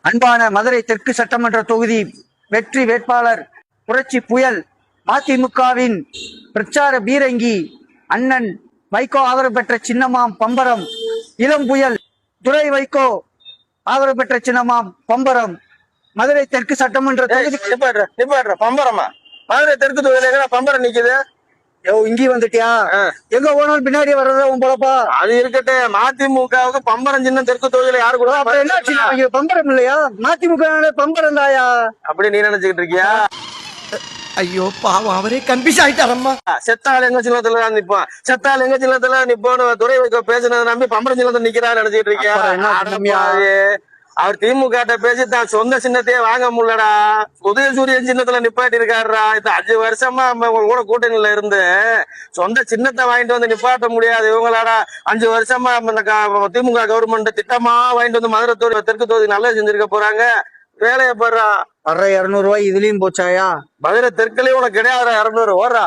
அன்பான மதுரை தெற்கு சட்டமன்ற தொகுதி வெற்றி வேட்பாளர் புரட்சி புயல் மதிமுகவின் பிரச்சார பீரங்கி அண்ணன் வைகோ ஆதரவு பெற்ற சின்னமாம் பம்பரம், இளம் புயல் துரை வைகோ ஆதரவு பெற்ற சின்னமாம் பம்பரம், மதுரை தெற்கு சட்டமன்ற தொகுதி. பம்பரமா? மதுரை தெற்கு தொகுதியில பம்பரம் நிக்குது. இங்கி வந்துட்டியா? எங்க போனாலும் பின்னாடி வர்றதா உன் பொழப்பா? அது இருக்கட்டே, மதிமுகவுக்கு பம்பரம் சின்னம் தெற்கு தொகுதியில யாரு கூட என்ன பம்பரம் இல்லையா? மதிமுக பம்பரம் தாயா? அப்படி நீ நினைச்சுக்கிட்டு இருக்கியா? ஐயோ பாவம், அவரே கன்ஃபியூஸ் ஆயிட்டாரம்மா. செத்தாள் எங்க சின்னத்துல நிப்பான், செத்தாள் எங்க சின்னத்துல நிப்போன்னு துறை வைக்க பேசினதை நம்பி பம்பரம் சின்னத்தை நிக்கிறான்னு நினைச்சிட்டு இருக்கியா? அவர் திமுக பேசி தான் சொந்த சின்னத்தையே வாங்க முடியலடா. உதயசூரியன் சின்னத்துல நிப்பாட்டி இருக்காருடா. இது 5 வருஷமா கூட கூட்டணியில இருந்து சொந்த சின்னத்தை வாங்கிட்டு வந்து நிப்பாட்ட முடியாது இவங்களாடா. 5 வருஷமா திமுக கவர்மெண்ட் திட்டமா வாங்கிட்டு வந்து மதுரை தெற்கு தொகுதி நல்லா செஞ்சிருக்க போறாங்க. வேலையை போடுறா. வர்ற 200 ரூபாய் இதுலயும் போச்சாயா? மதுரை தெற்குலயும் உனக்கு கிடையாது 200 ஓடுறா.